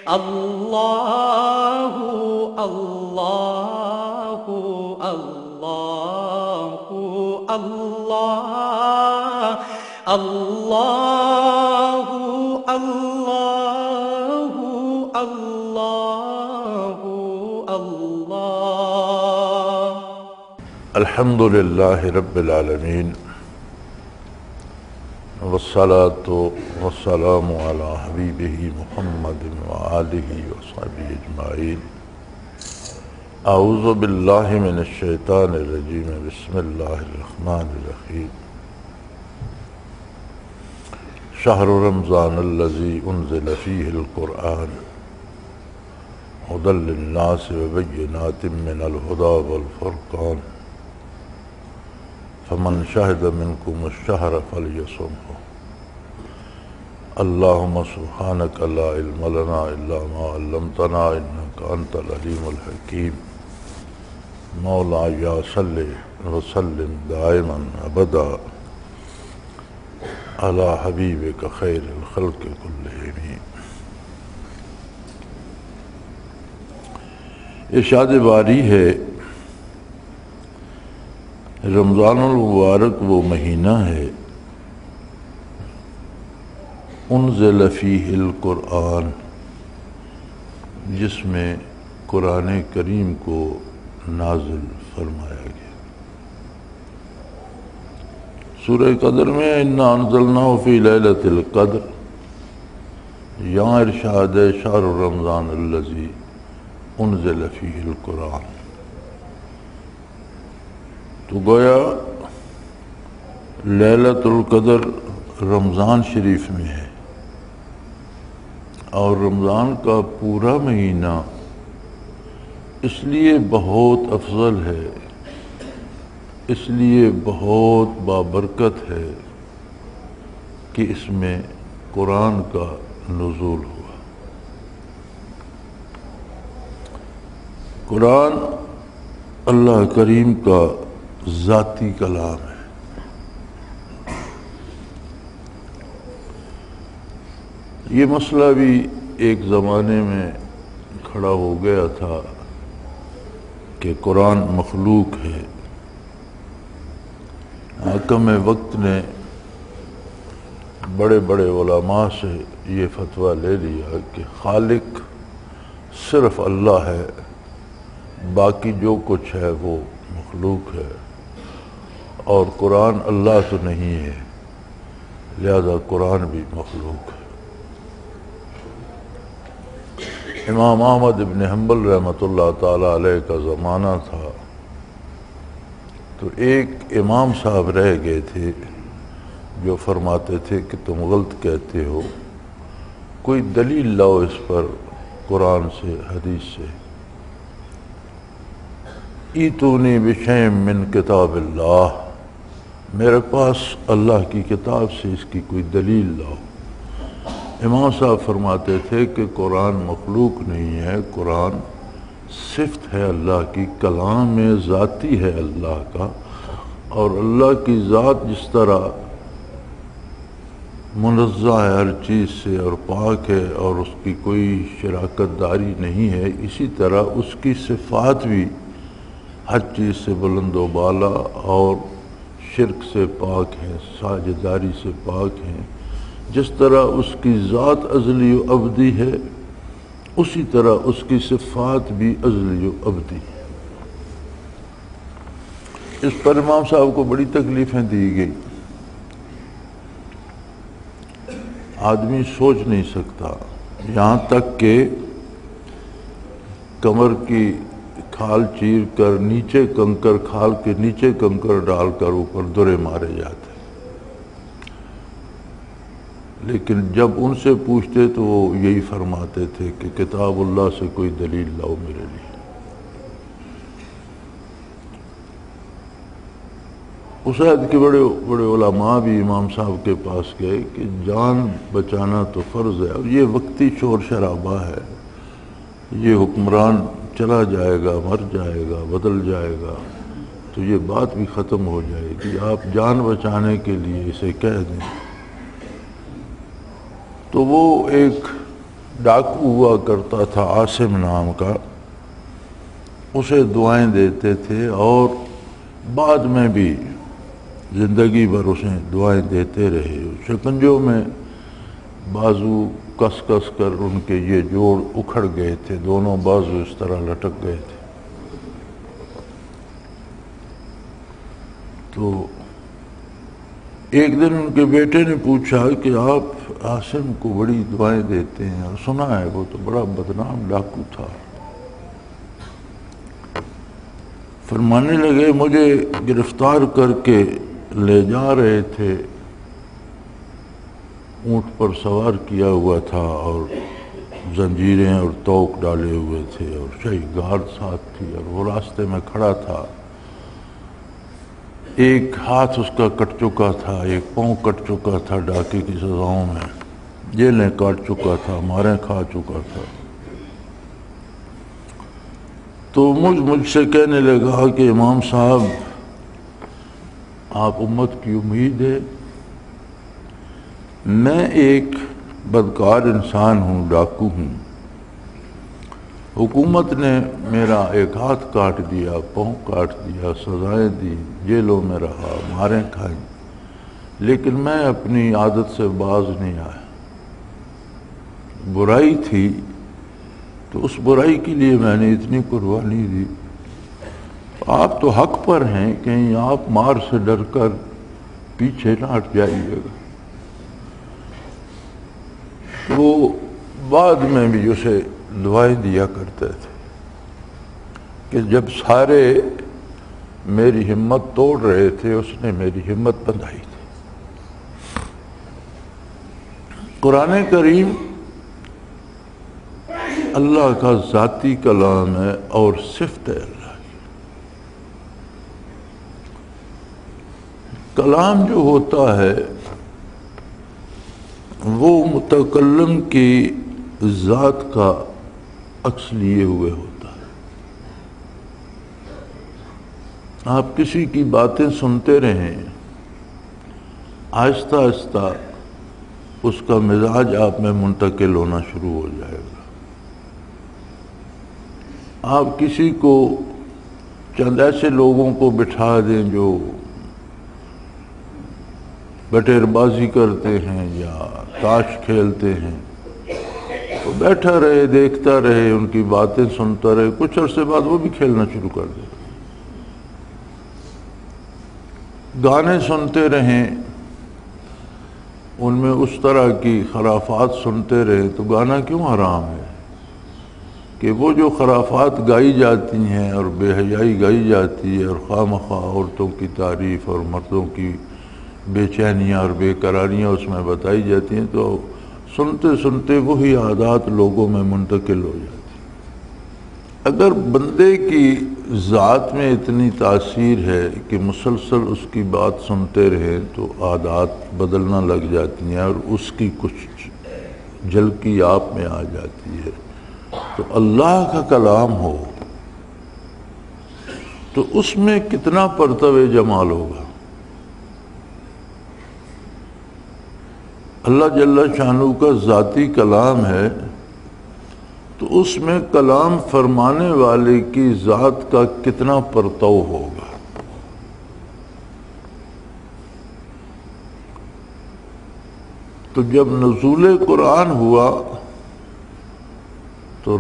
اللہ اللہ اللہ اللہ اللہ اللہ اللہ اللہ۔ الحمد للہ رب العالمین والصلاة والسلام علی حبیبہ محمد وآلہ وصحبہ اجمعین۔ اعوذ باللہ من الشیطان الرجیم، بسم اللہ الرحمن الرحیم۔ شہر رمضان الذی انزل فیہ القرآن ھدی للناس وبینات من الھدی والفرقان فمن شہد منکم الشہر فلیصمہ۔ اللہم سبحانک لا علم لنا الا ما علمتنا انک انت العلیم الحکیم۔ مولایا صلی وسلم دائما ابدا علی حبیبک خیر الخلق کلہم۔ ارشاد باری ہے، رمضان المبارک وہ مہینہ ہے انزل فیہ القرآن، جس میں قرآن کریم کو نازل فرمایا گیا۔ سورہ قدر میں انا انزلناہ فی لیلۃ القدر، یہاں ارشاد ہے شہر رمضان الذی انزل فیہ القرآن۔ تو گویا لیلۃ القدر رمضان شریف میں ہے، اور رمضان کا پورا مہینہ اس لیے بہت افضل ہے، اس لیے بہت بابرکت ہے کہ اس میں قرآن کا نزول ہوا۔ قرآن اللہ کریم کا ذاتی کلام ہے۔ یہ مسئلہ بھی ایک زمانے میں کھڑا ہو گیا تھا کہ قرآن مخلوق ہے۔ حاکم وقت نے بڑے بڑے علماء سے یہ فتویٰ لے لیا کہ خالق صرف اللہ ہے، باقی جو کچھ ہے وہ مخلوق ہے، اور قرآن اللہ تو نہیں ہے، لہذا قرآن بھی مخلوق ہے۔ امام احمد بن حنبل رحمۃ اللہ تعالیٰ علیہ کا زمانہ تھا، تو ایک امام صاحب رہ گئے تھے جو فرماتے تھے کہ تم غلط کہتے ہو، کوئی دلیل لاؤ اس پر قرآن سے حدیث سے۔ ایتونی بشیء من کتاب اللہ، میرے پاس اللہ کی کتاب سے اس کی کوئی دلیل لاؤ۔ امام صاحب فرماتے تھے کہ قرآن مخلوق نہیں ہے، قرآن صفت ہے اللہ کی، کلام ذاتی ہے اللہ کا، اور اللہ کی ذات جس طرح منزہ ہے ہر چیز سے اور پاک ہے، اور اس کی کوئی شراکت داری نہیں ہے، اسی طرح اس کی صفات بھی ہر چیز سے بلند و بالا اور شرک سے پاک ہیں، ساجداری سے پاک ہیں۔ جس طرح اس کی ذات ازلی و ابدی ہے، اسی طرح اس کی صفات بھی ازلی و ابدی ہے۔ اس پر امام صاحب کو بڑی تکلیفیں دی گئی۔ آدمی سوچ نہیں سکتا، یہاں تک کہ کمر کی کھال چیر کر نیچے کنکر، کھال کے نیچے کنکر ڈال کر اوپر درے مارے جاتے، لیکن جب ان سے پوچھتے تو وہ یہی فرماتے تھے کہ کتاب اللہ سے کوئی دلیل لاؤ میرے لیے۔ اس عہد کے بڑے بڑے علماء بھی امام صاحب کے پاس گئے کہ جان بچانا تو فرض ہے، اور یہ وقتی شور شرابہ ہے، یہ حکمران چلا جائے گا، مر جائے گا، بدل جائے گا، تو یہ بات بھی ختم ہو جائے گی، آپ جان بچانے کے لیے اسے کہہ دیں۔ تو وہ ایک ڈاکو ہوا کرتا تھا عاصم نام کا، اسے دعائیں دیتے تھے اور بعد میں بھی زندگی بھر اسے دعائیں دیتے رہے۔ شکنجوں میں بازو کس کس کر ان کے یہ جوڑ اکھڑ گئے تھے، دونوں بازو اس طرح لٹک گئے تھے۔ تو ایک دن ان کے بیٹے نے پوچھا کہ آپ عاصم کو بڑی دعائیں دیتے ہیں، اور سنا ہے وہ تو بڑا بدنام ڈاکو تھا۔ فرمانے لگے مجھے گرفتار کر کے لے جا رہے تھے، اونٹ پر سوار کیا ہوا تھا اور زنجیریں اور توق ڈالے ہوئے تھے اور شاہی گارڈ ساتھ تھی، اور وہ راستے میں کھڑا تھا۔ ایک ہاتھ اس کا کٹ چکا تھا، ایک پاؤں کٹ چکا تھا ڈاکے کی سزاؤں میں، جیلیں کاٹ چکا تھا، ماریں کھا چکا تھا۔ تو مجھ سے کہنے لگا کہ امام صاحب آپ امت کی امید ہے، میں ایک بدکار انسان ہوں، ڈاکو ہوں، حکومت نے میرا ایک ہاتھ کاٹ دیا، پاؤں کاٹ دیا، سزائیں دی، جیلوں میں رہا، ماریں کھائیں، لیکن میں اپنی عادت سے باز نہیں آیا۔ برائی تھی تو اس برائی کے لیے میں نے اتنی قربانی دی۔ آپ تو حق پر ہیں، کہیں آپ مار سے ڈر کر پیچھے نہ ہٹ جائیے گا۔ وہ بعد میں بھی اسے دعائیں دیا کرتے تھے کہ جب سارے میری ہمت توڑ رہے تھے اس نے میری ہمت بندھائی تھی۔ قرآن کریم اللہ کا ذاتی کلام ہے اور صفت ہے اللہ کی۔ کلام جو ہوتا ہے وہ متکلم کی ذات کا عکس لیے ہوئے ہوتا ہے۔ آپ کسی کی باتیں سنتے رہیں، آہستہ آہستہ اس کا مزاج آپ میں منتقل ہونا شروع ہو جائے گا۔ آپ کسی کو چند ایسے لوگوں کو بٹھا دیں جو بٹیر بازی کرتے ہیں یا تاش کھیلتے ہیں، تو بیٹھا رہے، دیکھتا رہے، ان کی باتیں سنتا رہے، کچھ عرصے بعد وہ بھی کھیلنا شروع کر دے۔ گانے سنتے رہیں، ان میں اس طرح کی خرافات سنتے رہیں، تو گانا کیوں حرام ہے؟ کہ وہ جو خرافات گائی جاتی ہیں اور بے حیائی گائی جاتی ہے اور خواہ مخواہ عورتوں کی تعریف اور مردوں کی بے چینیاں اور بے قراریاں اس میں بتائی جاتی ہیں، تو سنتے سنتے وہی عادات لوگوں میں منتقل ہو جاتی ہیں۔ اگر بندے کی ذات میں اتنی تاثیر ہے کہ مسلسل اس کی بات سنتے رہیں تو عادات بدلنا لگ جاتی ہیں اور اس کی کچھ جھلکی آپ میں آ جاتی ہے۔ تو اللہ کا کلام ہو تو اس میں کتنا پرتو جمال ہوگا۔ اللہ جل شانہ کا ذاتی کلام ہے تو اس میں کلام فرمانے والے کی ذات کا کتنا پرتو ہوگا۔ تو جب نزول قرآن ہوا تو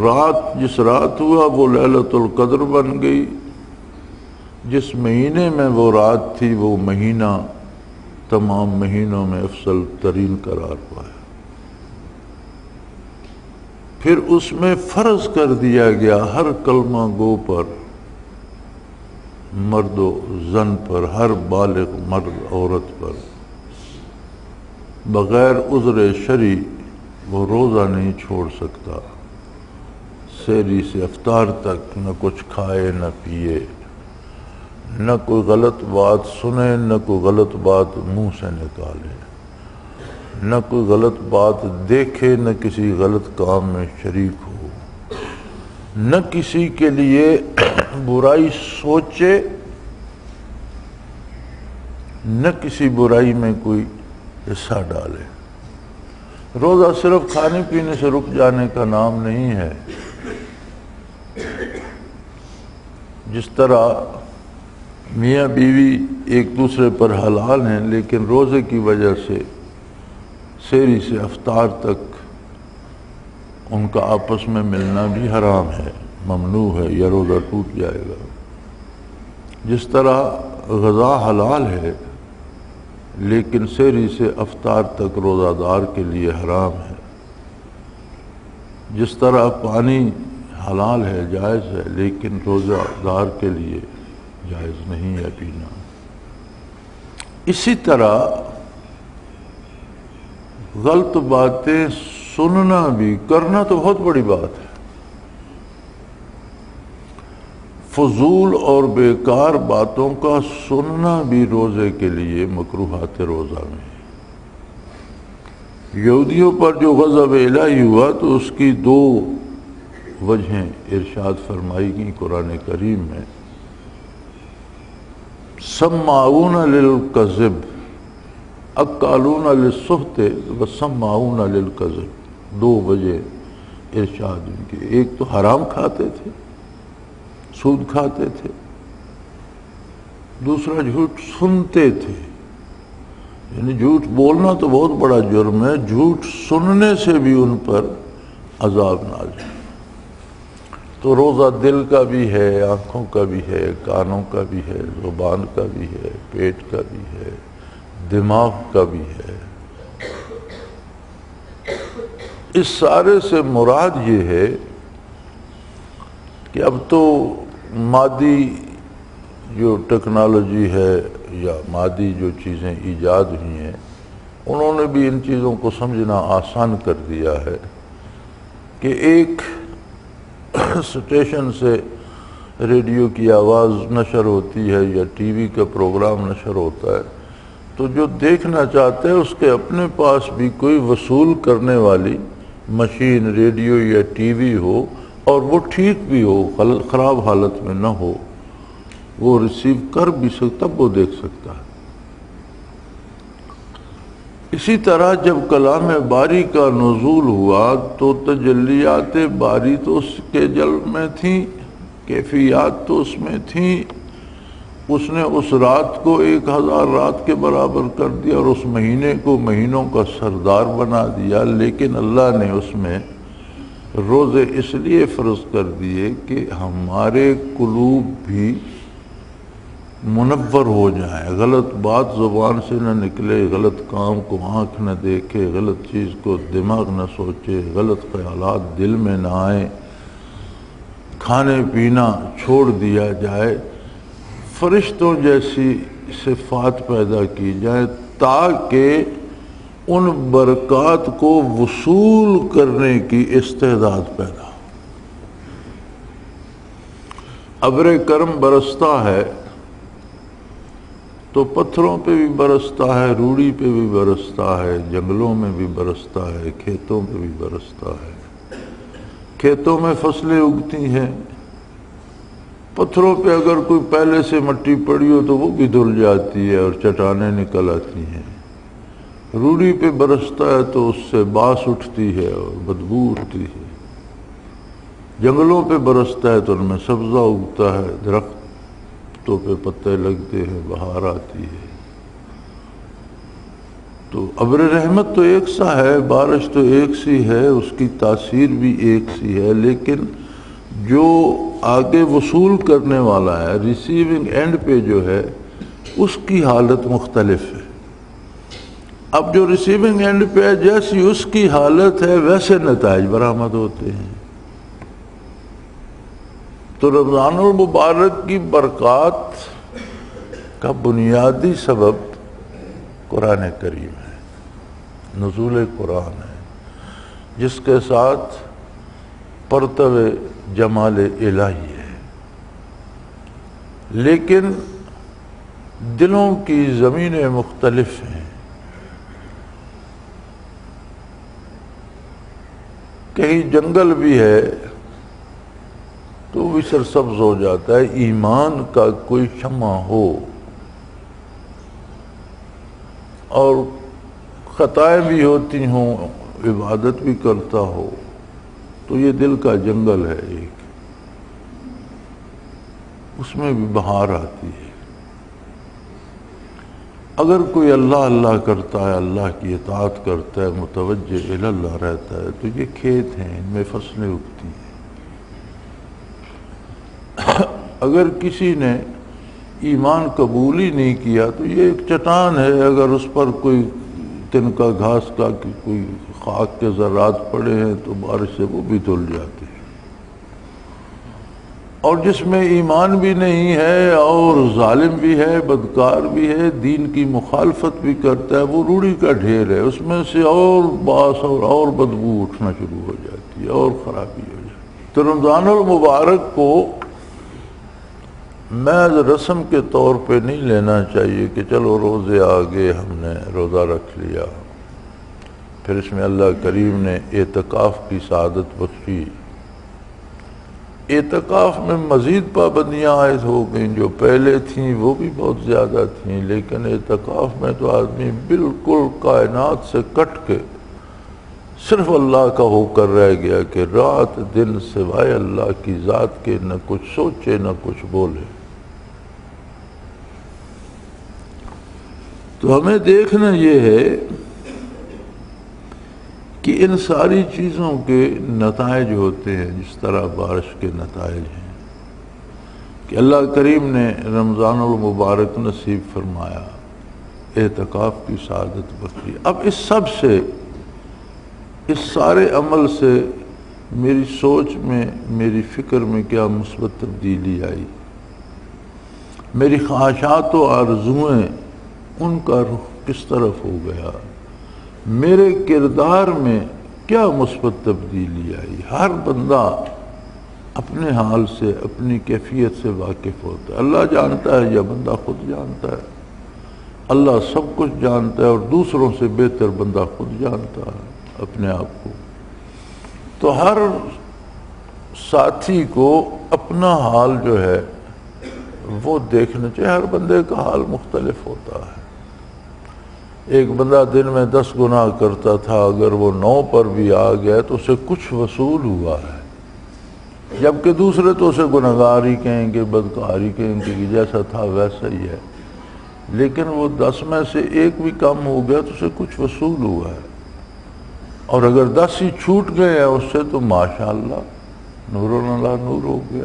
جس رات ہوا وہ لیلۃ القدر بن گئی، جس مہینے میں وہ رات تھی وہ مہینہ تمام مہینوں میں افضل ترین قرار پایا۔ پھر اس میں فرض کر دیا گیا ہر کلمہ گو پر، مرد و زن پر، ہر بالغ مرد عورت پر، بغیر عذر شرعی وہ روزہ نہیں چھوڑ سکتا، سحری سے افطار تک نہ کچھ کھائے نہ پیے، نہ کوئی غلط بات سنے، نہ کوئی غلط بات منہ سے نکالے، نہ کوئی غلط بات دیکھے، نہ کسی غلط کام میں شریک ہو، نہ کسی کے لیے برائی سوچے، نہ کسی برائی میں کوئی حصہ ڈالے۔ روزہ صرف کھانے پینے سے رک جانے کا نام نہیں ہے۔ جس طرح میاں بیوی ایک دوسرے پر حلال ہیں، لیکن روزے کی وجہ سے سحری سے افطار تک ان کا آپس میں ملنا بھی حرام ہے، ممنوع ہے، یا روزہ ٹوٹ جائے گا۔ جس طرح غذا حلال ہے لیکن سحری سے افطار تک روزہ دار کے لیے حرام ہے، جس طرح پانی حلال ہے، جائز ہے، لیکن روزہ دار کے لیے جائز نہیں ہے پینا۔ اسی طرح غلط باتیں سننا بھی، کرنا تو بہت بڑی بات ہے، فضول اور بیکار باتوں کا سننا بھی روزے کے لیے مکروہات روزہ میں ہے۔ یہودیوں پر جو غضب الہی ہوا تو اس کی دو وجہیں ارشاد فرمائی گئی قرآن کریم میں۔ سماعون للکذب اکالون للسحت وسماعون للکذب، دو وجہ ارشاد ان کی، ایک تو حرام کھاتے تھے، سود کھاتے تھے، دوسرا جھوٹ سنتے تھے، یعنی جھوٹ بولنا تو بہت بڑا جرم ہے، جھوٹ سننے سے بھی ان پر عذاب نازل ہے۔ تو روزہ دل کا بھی ہے، آنکھوں کا بھی ہے، کانوں کا بھی ہے، زبان کا بھی ہے، پیٹ کا بھی ہے، دماغ کا بھی ہے۔ اس سارے سے مراد یہ ہے کہ اب تو مادی جو ٹیکنالوجی ہے یا مادی جو چیزیں ایجاد ہوئی ہیں، انہوں نے بھی ان چیزوں کو سمجھنا آسان کر دیا ہے کہ ایک اسٹیشن سے ریڈیو کی آواز نشر ہوتی ہے یا ٹی وی کا پروگرام نشر ہوتا ہے تو جو دیکھنا چاہتے ہیں اس کے اپنے پاس بھی کوئی وصول کرنے والی مشین، ریڈیو یا ٹی وی ہو، اور وہ ٹھیک بھی ہو، خراب حالت میں نہ ہو، وہ ریسیو کر بھی سکتا، تب وہ دیکھ سکتا ہے۔ اسی طرح جب کلام باری کا نزول ہوا تو تجلیات باری تو اس کے جل میں تھیں، کیفیات تو اس میں تھیں۔ اس نے اس رات کو 1000 رات کے برابر کر دیا اور اس مہینے کو مہینوں کا سردار بنا دیا، لیکن اللہ نے اس میں روزے اس لیے فرض کر دیے کہ ہمارے قلوب بھی منور ہو جائیں، غلط بات زبان سے نہ نکلے، غلط کام کو آنکھ نہ دیکھے، غلط چیز کو دماغ نہ سوچے، غلط خیالات دل میں نہ آئیں، کھانے پینا چھوڑ دیا جائے، فرشتوں جیسی صفات پیدا کی جائیں تاکہ ان برکات کو وصول کرنے کی استعداد پیدا ہو۔ ابر کرم برستا ہے تو پتھروں پہ بھی برستا ہے، روڑی پہ بھی برستا ہے، جنگلوں میں بھی برستا ہے، کھیتوں پہ بھی برستا ہے۔ کھیتوں میں فصلیں اگتی ہیں، پتھروں پہ اگر کوئی پہلے سے مٹی پڑی ہو تو وہ بھی دھل جاتی ہے اور چٹانیں نکل آتی ہیں۔ روڑی پہ برستا ہے تو اس سے باس اٹھتی ہے اور بدبو اٹھتی ہے۔ جنگلوں پہ برستا ہے تو ان میں سبزہ اگتا ہے، درختوں پہ پتے لگتے ہیں، بہار آتی ہے۔ تو ابر رحمت تو ایک سا ہے، بارش تو ایک سی ہے، اس کی تاثیر بھی ایک سی ہے، لیکن جو آگے وصول کرنے والا ہے، ریسیونگ اینڈ پہ جو ہے، اس کی حالت مختلف ہے۔ اب جو ریسیونگ اینڈ پہ جیسی اس کی حالت ہے ویسے نتائج برآمد ہوتے ہیں۔ تو رمضان المبارک کی برکات کا بنیادی سبب قرآن کریم ہے، نزول قرآن ہے، جس کے ساتھ پرتو جمال الہی ہے، لیکن دلوں کی زمینیں مختلف ہیں۔ کہیں جنگل بھی ہے تو وہ بھی سرسبز ہو جاتا ہے، ایمان کا کوئی شمع ہو اور خطائیں بھی ہوتی ہوں، عبادت بھی کرتا ہو تو یہ دل کا جنگل ہے ایک، اس میں بھی بہار آتی ہے۔ اگر کوئی اللہ اللہ کرتا ہے، اللہ کی اطاعت کرتا ہے، متوجہ الی اللہ رہتا ہے، تو یہ کھیت ہیں، ان میں فصلیں اگتی ہیں۔ اگر کسی نے ایمان قبول ہی نہیں کیا تو یہ ایک چٹان ہے، اگر اس پر کوئی تنکا گھاس کا کوئی خاک کے ذرات پڑے ہیں تو بارش سے وہ بھی دھل جاتے ہیں۔ اور جس میں ایمان بھی نہیں ہے اور ظالم بھی ہے، بدکار بھی ہے، دین کی مخالفت بھی کرتا ہے، وہ روڑی کا ڈھیر ہے، اس میں سے اور باس اور بدبو اٹھنا شروع ہو جاتی ہے اور خرابی ہو جاتی ہے۔ تو رمضان المبارک کو محض رسم کے طور پہ نہیں لینا چاہیے کہ چلو روزے آگے ہم نے روزہ رکھ لیا، پھر اس میں اللہ کریم نے اعتکاف کی سعادت بخشی۔ اعتکاف میں مزید پابندیاں عائد ہو گئیں، جو پہلے تھیں وہ بھی بہت زیادہ تھیں، لیکن اعتکاف میں تو آدمی بالکل کائنات سے کٹ کے صرف اللہ کا ہو کر رہ گیا کہ رات دن سوائے اللہ کی ذات کے نہ کچھ سوچے نہ کچھ بولے۔ تو ہمیں دیکھنا یہ ہے کہ ان ساری چیزوں کے نتائج ہوتے ہیں، جس طرح بارش کے نتائج ہیں کہ اللہ کریم نے رمضان المبارک نصیب فرمایا، اعتکاف کی سعادت بخشی۔ اب اس سب سے، اس سارے عمل سے میری سوچ میں، میری فکر میں کیا مثبت تبدیلی آئی، میری خواہشات و آرزوئیں ان کا رخ کس طرف ہو گیا، میرے کردار میں کیا مثبت تبدیلی آئی۔ ہر بندہ اپنے حال سے، اپنی کیفیت سے واقف ہوتا ہے۔ اللہ جانتا ہے یا بندہ خود جانتا ہے؟ اللہ سب کچھ جانتا ہے اور دوسروں سے بہتر بندہ خود جانتا ہے اپنے آپ کو۔ تو ہر ساتھی کو اپنا حال جو ہے وہ دیکھنا چاہیے۔ ہر بندے کا حال مختلف ہوتا ہے۔ ایک بندہ دن میں 10 گناہ کرتا تھا، اگر وہ 9 پر بھی آ گیا تو اسے کچھ وصول ہوا ہے، جبکہ دوسرے تو اسے گنہگار ہی کہیں گے، بدکار ہی کہیں گے کہ جیسا تھا ویسا ہی ہے، لیکن وہ 10 میں سے ایک بھی کم ہو گیا تو اسے کچھ وصول ہوا ہے۔ اور اگر 10 ہی چھوٹ گئے ہیں اس سے تو ماشاءاللہ نور اللہ نور ہو گیا۔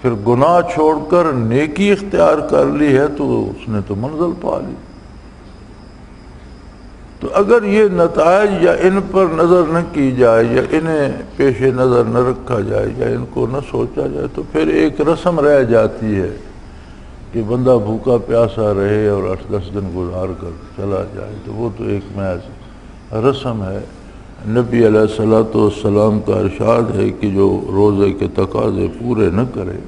پھر گناہ چھوڑ کر نیکی اختیار کر لی ہے تو اس نے تو منزل پا لی۔ تو اگر یہ نتائج یا ان پر نظر نہ کی جائے یا انہیں پیش نظر نہ رکھا جائے یا ان کو نہ سوچا جائے تو پھر ایک رسم رہ جاتی ہے کہ بندہ بھوکا پیاسا رہے اور 8-10 دن گزار کر چلا جائے، تو وہ تو ایک محض رسم ہے۔ نبی علیہ الصلوۃ والسلام کا ارشاد ہے کہ جو روزے کے تقاضے پورے نہ کرے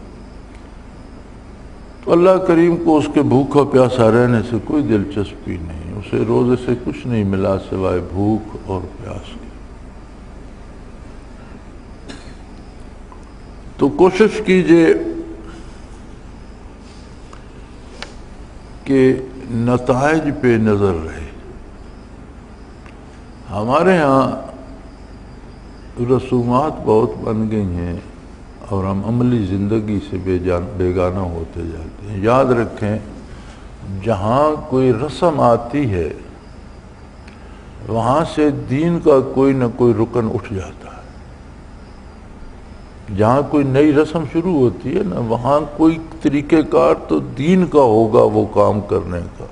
تو اللہ کریم کو اس کے بھوکا پیاسا رہنے سے کوئی دلچسپی نہیں، اسے روزے سے کچھ نہیں ملا سوائے بھوک اور پیاس کے۔ تو کوشش کیجئے کہ نتائج پہ نظر رہے۔ ہمارے ہاں رسومات بہت بن گئی ہیں اور ہم عملی زندگی سے بیگانہ ہوتے جاتے ہیں۔ یاد رکھیں، جہاں کوئی رسم آتی ہے وہاں سے دین کا کوئی نہ کوئی رکن اٹھ جاتا ہے۔ جہاں کوئی نئی رسم شروع ہوتی ہے نا، وہاں کوئی طریقہ کار تو دین کا ہوگا وہ کام کرنے کا،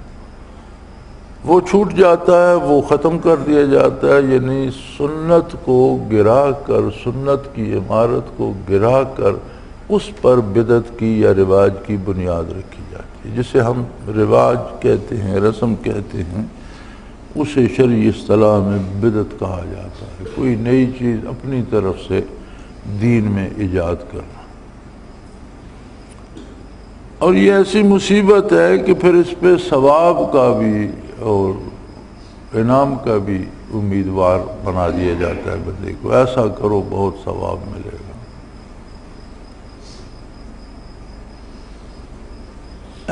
وہ چھوٹ جاتا ہے، وہ ختم کر دیا جاتا ہے۔ یعنی سنت کو گرا کر، سنت کی عمارت کو گرا کر اس پر بدعت کی یا رواج کی بنیاد رکھی جاتی ہے، جسے ہم رواج کہتے ہیں، رسم کہتے ہیں، اسے شرعی اصطلاح میں بدعت کہا جاتا ہے۔ کوئی نئی چیز اپنی طرف سے دین میں ایجاد کرنا، اور یہ ایسی مصیبت ہے کہ پھر اس پہ ثواب کا بھی اور انعام کا بھی امیدوار بنا دیا جاتا ہے بندے کو، ایسا کرو بہت ثواب ملے گا۔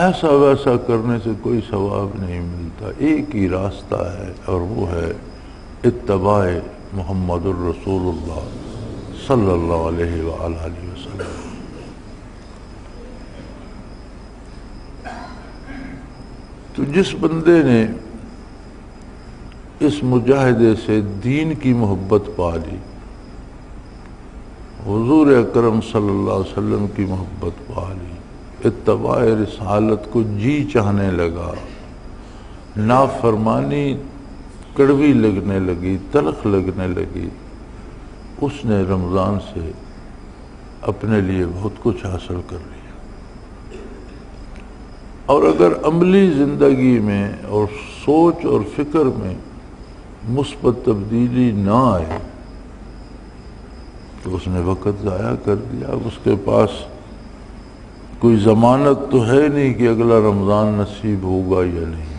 ایسا ویسا کرنے سے کوئی ثواب نہیں ملتا، ایک ہی راستہ ہے اور وہ ہے اتباع محمد الرسول اللہ صلی اللہ علیہ وآلہ وسلم۔ تو جس بندے نے اس مجاہدے سے دین کی محبت پا لی، حضور اکرم صلی اللہ علیہ وسلم کی محبت پا لی، اتباع رسالت کو جی چاہنے لگا، نافرمانی کڑوی لگنے لگی، تلخ لگنے لگی، اس نے رمضان سے اپنے لیے بہت کچھ حاصل کر لیا۔ اور اگر عملی زندگی میں اور سوچ اور فکر میں مثبت تبدیلی نہ آئے تو اس نے وقت ضائع کر دیا۔ اب اس کے پاس کوئی ضمانت تو ہے نہیں کہ اگلا رمضان نصیب ہوگا یا نہیں۔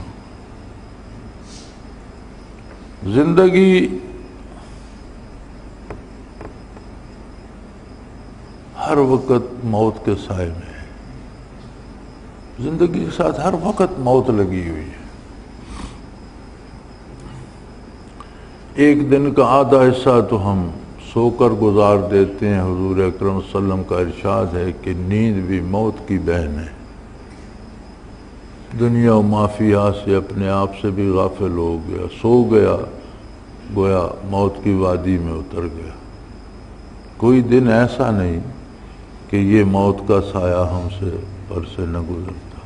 زندگی ہر وقت موت کے سائے میں ہے، زندگی کے ساتھ ہر وقت موت لگی ہوئی ہے۔ ایک دن کا آدھا حصہ تو ہم سو کر گزار دیتے ہیں۔ حضور اکرم صلی اللہ علیہ وسلم کا ارشاد ہے کہ نیند بھی موت کی بہن ہے۔ دنیا و مافیہ سے اپنے آپ سے بھی غافل ہو گیا، سو گیا، گویا موت کی وادی میں اتر گیا۔ کوئی دن ایسا نہیں کہ یہ موت کا سایہ ہم سے پر سے نہ گزرتا۔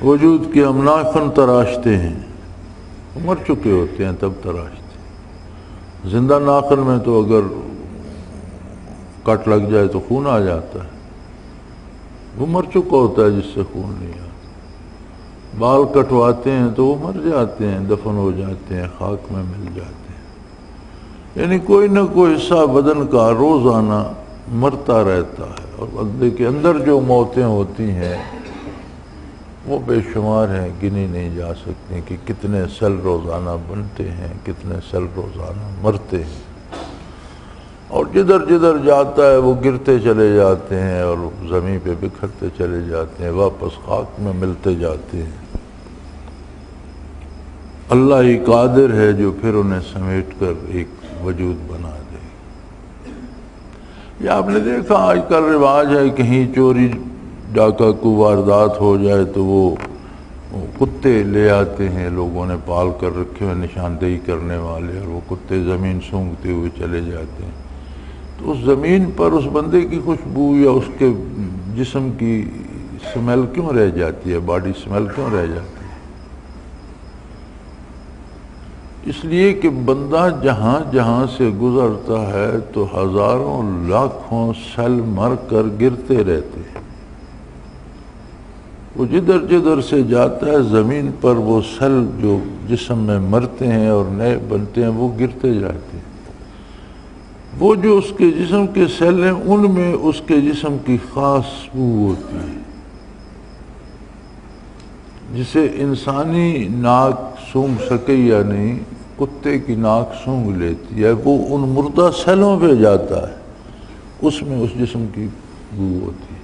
وجود کی ہم ناخن تراشتے ہیں، مر چکے ہوتے ہیں تب تراشتے ہیں۔ زندہ ناخن میں تو اگر کٹ لگ جائے تو خون آ جاتا ہے، وہ مر چکا ہوتا ہے جس سے خون نہیں آتا۔ بال کٹواتے ہیں تو وہ مر جاتے ہیں، دفن ہو جاتے ہیں، خاک میں مل جاتے ہیں۔ یعنی کوئی نہ کوئی حصہ بدن کا روزانہ مرتا رہتا ہے، اور بندے کے اندر جو موتیں ہوتی ہیں وہ بے شمار ہیں، گنی نہیں جا سکتی کہ کتنے سیل روزانہ بنتے ہیں، کتنے سیل روزانہ مرتے ہیں، اور جدھر جدھر جاتا ہے وہ گرتے چلے جاتے ہیں اور زمین پہ بکھرتے چلے جاتے ہیں، واپس خاک میں ملتے جاتے ہیں۔ اللہ ہی قادر ہے جو پھر انہیں سمیٹ کر ایک وجود بنا دے۔ یہ آپ نے دیکھا آج کل رواج ہے، کہیں چوری ڈاکہ کو واردات ہو جائے تو وہ کتے لے آتے ہیں، لوگوں نے پال کر رکھے ہوئے نشاندہی کرنے والے، اور وہ کتے زمین سونگھتے ہوئے چلے جاتے ہیں۔ تو اس زمین پر اس بندے کی خوشبو یا اس کے جسم کی سمیل کیوں رہ جاتی ہے، باڈی سمیل کیوں رہ جاتی ہے؟ اس لیے کہ بندہ جہاں جہاں سے گزرتا ہے تو ہزاروں لاکھوں سیل مر کر گرتے رہتے ہیں۔ وہ جدھر جدھر سے جاتا ہے زمین پر وہ سیل جو جسم میں مرتے ہیں اور نئے بنتے ہیں وہ گرتے جاتے ہیں۔ وہ جو اس کے جسم کے سیل ہیں ان میں اس کے جسم کی خاص بو ہوتی ہے، جسے انسانی ناک سونگھ سکے یا نہیں، کتے کی ناک سونگھ لیتی ہے، وہ ان مردہ سیلوں پہ جاتا ہے، اس میں اس جسم کی بو ہوتی ہے۔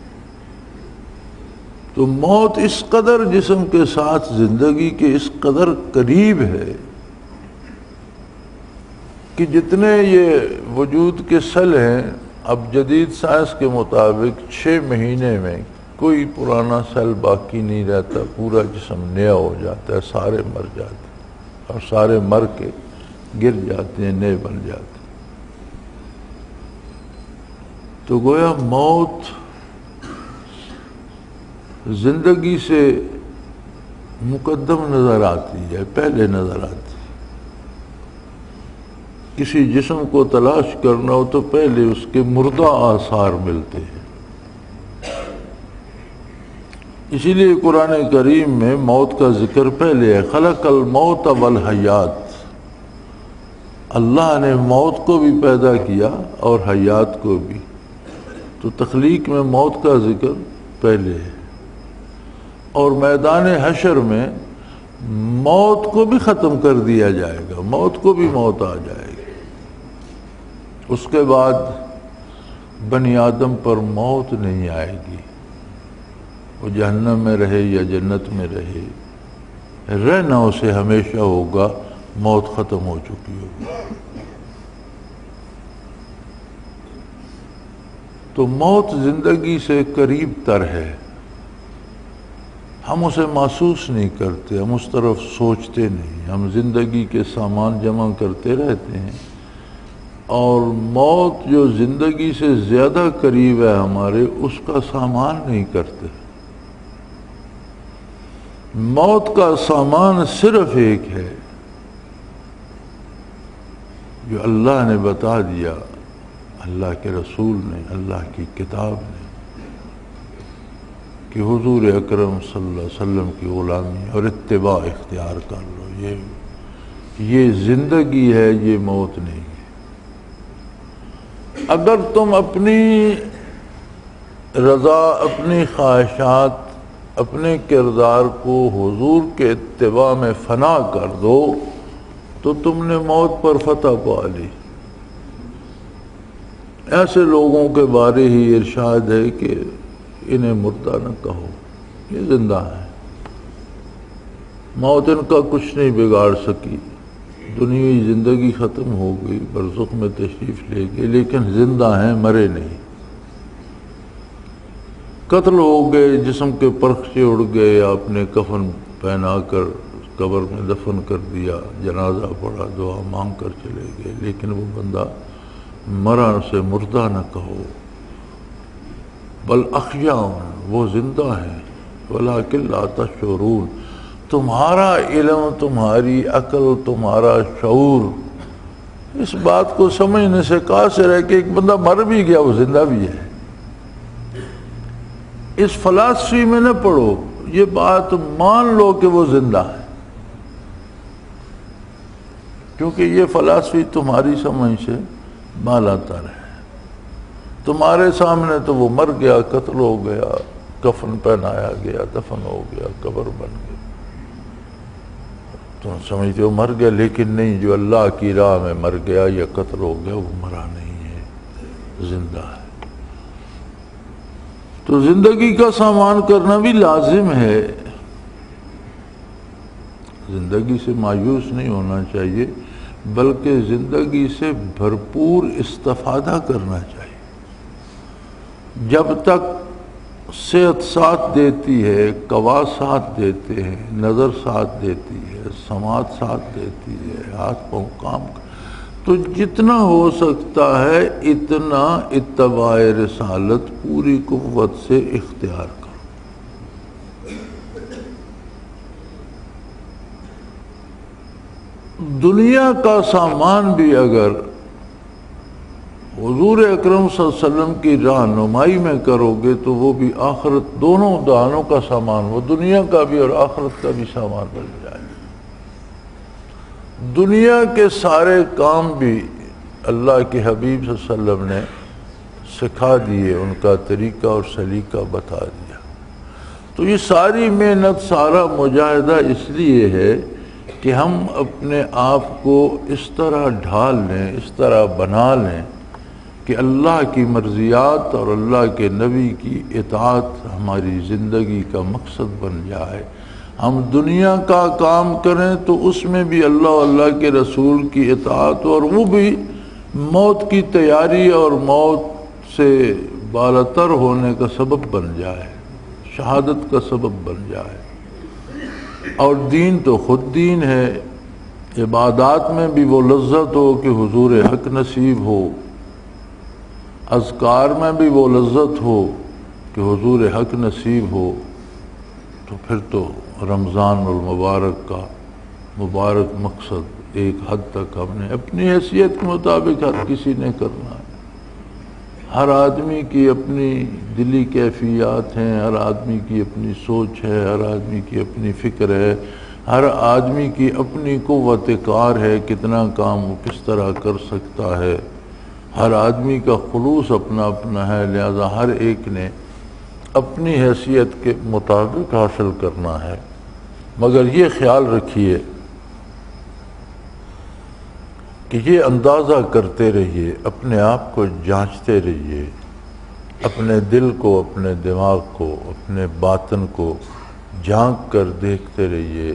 تو موت اس قدر جسم کے ساتھ زندگی کے اس قدر قریب ہے کہ جتنے یہ وجود کے سیل ہیں، اب جدید سائنس کے مطابق 6 مہینے میں کوئی پرانا سیل باقی نہیں رہتا، پورا جسم نیا ہو جاتا ہے، سارے مر جاتے ہیں اور سارے مر کے گر جاتے ہیں، نئے بن جاتے ہیں۔ تو گویا موت زندگی سے مقدم نظر آتی ہے، پہلے نظر آتی ہے۔ کسی جسم کو تلاش کرنا ہو تو پہلے اس کے مردہ آثار ملتے ہیں۔ اسی لیے قرآن کریم میں موت کا ذکر پہلے ہے، خلق الموت والحیات۔ اللہ نے موت کو بھی پیدا کیا اور حیات کو بھی، تو تخلیق میں موت کا ذکر پہلے ہے، اور میدان حشر میں موت کو بھی ختم کر دیا جائے گا، موت کو بھی موت آ جائے گی۔ اس کے بعد بنی آدم پر موت نہیں آئے گی، وہ جہنم میں رہے یا جنت میں رہے، رہنا اسے ہمیشہ ہوگا موت ختم ہو چکی ہوگی۔ تو موت زندگی سے قریب تر ہے، ہم اسے محسوس نہیں کرتے، ہم اس طرف سوچتے نہیں، ہم زندگی کے سامان جمع کرتے رہتے ہیں، اور موت جو زندگی سے زیادہ قریب ہے ہمارے، اس کا سامان نہیں کرتے۔ موت کا سامان صرف ایک ہے جو اللہ نے بتا دیا، اللہ کے رسول نے، اللہ کی کتاب نے، کہ حضور اکرم صلی اللہ علیہ وسلم کی غلامی اور اتباع اختیار کر لو، یہ زندگی ہے، یہ موت نہیں ہے۔ اگر تم اپنی رضا، اپنی خواہشات، اپنے کردار کو حضور کے اتباع میں فنا کر دو تو تم نے موت پر فتح پا لی۔ ایسے لوگوں کے بارے ہی ارشاد ہے کہ انہیں مردہ نہ کہو، یہ زندہ ہیں، موت ان کا کچھ نہیں بگاڑ سکی، دنیاوی زندگی ختم ہو گئی، برزخ میں تشریف لے گئے، لیکن زندہ ہیں، مرے نہیں۔ قتل ہو گئے، جسم کے پرخچے اڑ گئے، آپ نے کفن پہنا کر قبر میں دفن کر دیا، جنازہ پڑھا، دعا مانگ کر چلے گئے، لیکن وہ بندہ مرا سے مردہ نہ کہو، بل احیاء، وہ زندہ ہیں، ولکن لا تشعرون، تمہارا علم، تمہاری عقل، تمہارا شعور اس بات کو سمجھنے سے قاصر ہے کہ ایک بندہ مر بھی گیا، وہ زندہ بھی ہے۔ اس فلسفی میں نہ پڑھو، یہ بات مان لو کہ وہ زندہ ہے، کیونکہ یہ فلسفی تمہاری سمجھ سے بالا تر ہے۔ تمہارے سامنے تو وہ مر گیا، قتل ہو گیا، کفن پہنایا گیا، دفن ہو گیا، قبر بن گئی، تم سمجھتے ہو مر گیا، لیکن نہیں، جو اللہ کی راہ میں مر گیا یا قتل ہو گیا وہ مرا نہیں ہے، زندہ ہے۔ تو زندگی کا سامان کرنا بھی لازم ہے، زندگی سے مایوس نہیں ہونا چاہیے، بلکہ زندگی سے بھرپور استفادہ کرنا چاہیے۔ جب تک صحت ساتھ دیتی ہے، قوا ساتھ دیتے ہیں، نظر ساتھ دیتی ہے، سماعت ساتھ دیتی ہے، ہاتھ پاؤں کام تو جتنا ہو سکتا ہے اتنا اتباع رسالت پوری قوت سے اختیار کرو۔ دنیا کا سامان بھی اگر حضور اکرم صلی اللہ علیہ وسلم کی رہنمائی میں کرو گے تو وہ بھی آخرت، دونوں دانوں کا سامان، وہ دنیا کا بھی اور آخرت کا بھی سامان بن جائے۔ دنیا کے سارے کام بھی اللہ کے حبیب صلی اللہ علیہ وسلم نے سکھا دیے، ان کا طریقہ اور سلیقہ بتا دیا۔ تو یہ ساری محنت، سارا مجاہدہ اس لیے ہے کہ ہم اپنے آپ کو اس طرح ڈھال لیں، اس طرح بنا لیں کہ اللہ کی مرضیات اور اللہ کے نبی کی اطاعت ہماری زندگی کا مقصد بن جائے۔ ہم دنیا کا کام کریں تو اس میں بھی اللہ اور اللہ کے رسول کی اطاعت، اور وہ بھی موت کی تیاری اور موت سے بالاتر ہونے کا سبب بن جائے، شہادت کا سبب بن جائے۔ اور دین تو خود دین ہے، عبادات میں بھی وہ لذت ہو کہ حضور حق نصیب ہو، اذکار میں بھی وہ لذت ہو کہ حضور حق نصیب ہو، تو پھر تو رمضان المبارک کا مبارک مقصد ایک حد تک ہم نے اپنی حیثیت کے مطابق ہر کسی نے کرنا ہے۔ ہر آدمی کی اپنی دلی کیفیات ہیں، ہر آدمی کی اپنی سوچ ہے، ہر آدمی کی اپنی فکر ہے، ہر آدمی کی اپنی قوت کار ہے، کتنا کام وہ کس طرح کر سکتا ہے، ہر آدمی کا خلوص اپنا اپنا ہے، لہذا ہر ایک نے اپنی حیثیت کے مطابق حاصل کرنا ہے۔ مگر یہ خیال رکھیے کہ یہ اندازہ کرتے رہیے، اپنے آپ کو جانچتے رہیے، اپنے دل کو، اپنے دماغ کو، اپنے باطن کو جھانک کر دیکھتے رہیے۔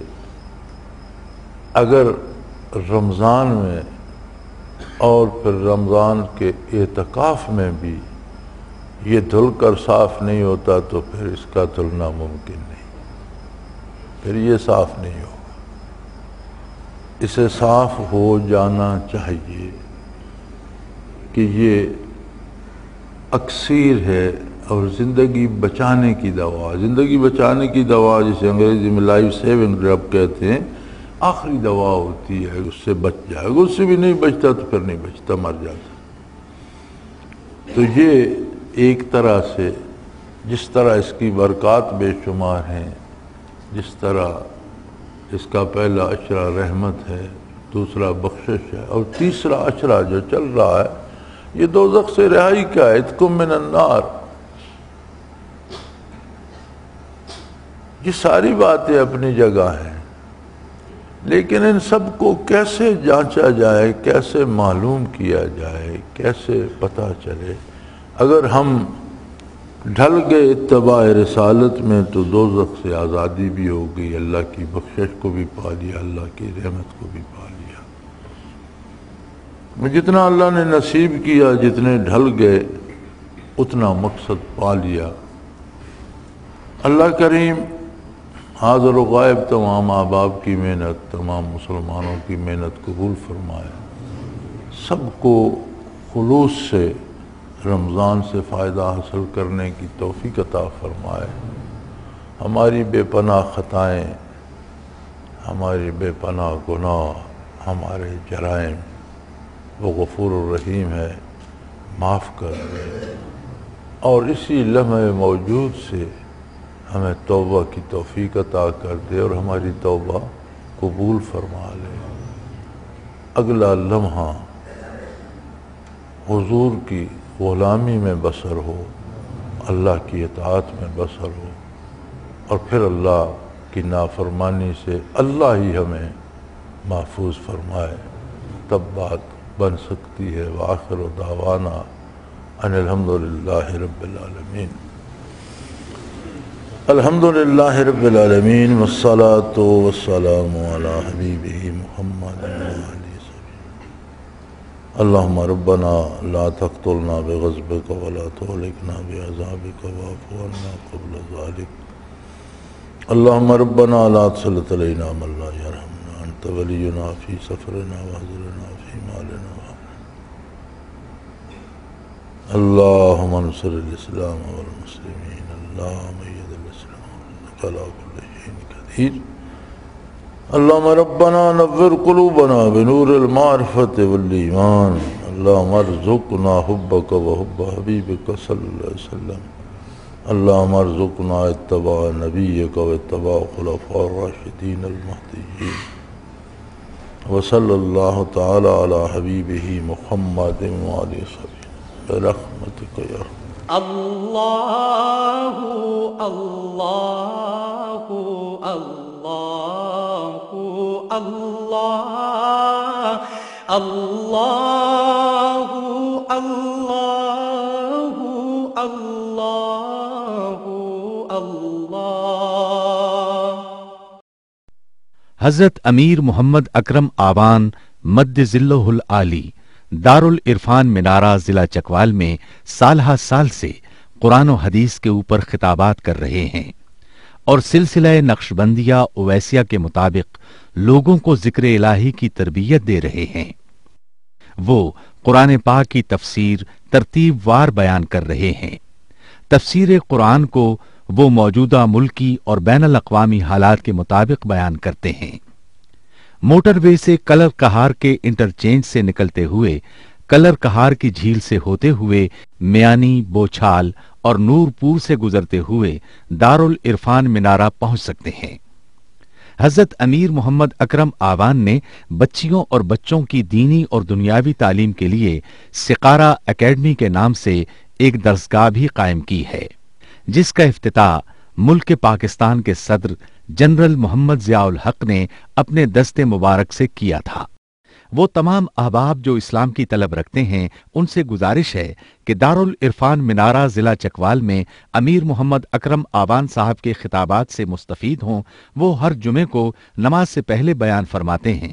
اگر رمضان میں اور پھر رمضان کے اعتکاف میں بھی یہ دھل کر صاف نہیں ہوتا تو پھر اس کا دھلنا ممکن نہیں، پھر یہ صاف نہیں ہوگا۔ اسے صاف ہو جانا چاہیے کہ یہ اکسیر ہے اور زندگی بچانے کی دوا، زندگی بچانے کی دوا جسے انگریزی میں لائف سیونگ ڈرگ کہتے ہیں، آخری دوا ہوتی ہے، اس سے بچ جائے گا، اس سے بھی نہیں بچتا تو پھر نہیں بچتا، مر جاتا۔ تو یہ ایک طرح سے جس طرح اس کی برکات بے شمار ہیں، جس طرح اس کا پہلا اشرہ رحمت ہے، دوسرا بخشش ہے، اور تیسرا اشرہ جو چل رہا ہے یہ دوزخ سے رہائی کا ہے، اتقم من النار۔ یہ ساری باتیں اپنی جگہ ہیں، لیکن ان سب کو کیسے جانچا جائے، کیسے معلوم کیا جائے، کیسے پتہ چلے؟ اگر ہم ڈھل گئے اتباع رسالت میں تو دوزخ سے آزادی بھی ہو گئی، اللہ کی بخشش کو بھی پا لیا، اللہ کی رحمت کو بھی پا لیا۔ جتنا اللہ نے نصیب کیا، جتنے ڈھل گئے اتنا مقصد پا لیا۔ اللہ کریم حاضر و غائب تمام احباب کی محنت، تمام مسلمانوں کی محنت قبول فرمائے، سب کو خلوص سے رمضان سے فائدہ حاصل کرنے کی توفیق عطا فرمائے۔ ہماری بے پناہ خطائیں، ہماری بے پناہ گناہ، ہمارے جرائم، وہ غفور الرحیم ہے، معاف کر دے، اور اسی لمحے موجود سے ہمیں توبہ کی توفیق عطا کر دے اور ہماری توبہ قبول فرما لے۔ اگلا لمحہ حضور کی غلامی میں بسر ہو، اللہ کی اطاعت میں بسر ہو، اور پھر اللہ کی نافرمانی سے اللہ ہی ہمیں محفوظ فرمائے، تب بات بن سکتی ہے۔ وآخر دعوانا ان الحمدللہ رب العالمین۔ الحمدللہ رب العالمین والصلاة والسلام علی حبیبہ محمد وآلہ وصحبہ۔ اللہم ربنا لا تقتلنا بغضبک ولا تہلکنا بعذابک واعف عنا قبل ذلک۔ اللہم ربنا لا تسلط علینا من لا یرحمنا، انت ولینا فی سفرنا وحضرنا فی مالنا۔ اللہم انصر الاسلام والمسلمین، اللہم اید الاسلام انک علی کل شیء قدیر۔ اللہم ربنا نور قلوبنا بنور المعرفت والایمان، اللہم ارزقنا حبک وحب حبیبک صلی اللہ علیہ وسلم، اللہم ارزقنا اتباع نبیک واتباع خلفاء الراشدین المہدیین، وصلی اللہ تعالی علی حبیبہ محمد وآلہ وصحبہ برحمتک یا رب۔ اللہ اللہ اللہ اللہ اللہ اللہ اللہ اللہ۔ حضرت امیر محمد اکرم آبان مد ظلہ العالی دارالعرفان منارہ ضلع چکوال میں سالہ سال سے قرآن و حدیث کے اوپر خطابات کر رہے ہیں اور سلسلہ نقشبندیہ اویسیہ کے مطابق لوگوں کو ذکر الہی کی تربیت دے رہے ہیں۔ وہ قرآن پاک کی تفسیر ترتیب وار بیان کر رہے ہیں۔ تفسیر قرآن کو وہ موجودہ ملکی اور بین الاقوامی حالات کے مطابق بیان کرتے ہیں۔ موٹر وے سے کلر کہار کے انٹرچینج سے نکلتے ہوئے، کلر کہار کی جھیل سے ہوتے ہوئے، میانی، بوچھال اور نور پور سے گزرتے ہوئے دارالعرفان منارہ پہنچ سکتے ہیں۔ حضرت امیر محمد اکرم آبان نے بچیوں اور بچوں کی دینی اور دنیاوی تعلیم کے لیے سقارہ اکیڈمی کے نام سے ایک درسگاہ بھی قائم کی ہے، جس کا افتتاح ملک پاکستان کے صدر جنرل محمد ضیاء الحق نے اپنے دست مبارک سے کیا تھا۔ وہ تمام احباب جو اسلام کی طلب رکھتے ہیں ان سے گزارش ہے کہ دارالعرفان منارہ ضلع چکوال میں امیر محمد اکرم آبان صاحب کے خطابات سے مستفید ہوں۔ وہ ہر جمعے کو نماز سے پہلے بیان فرماتے ہیں۔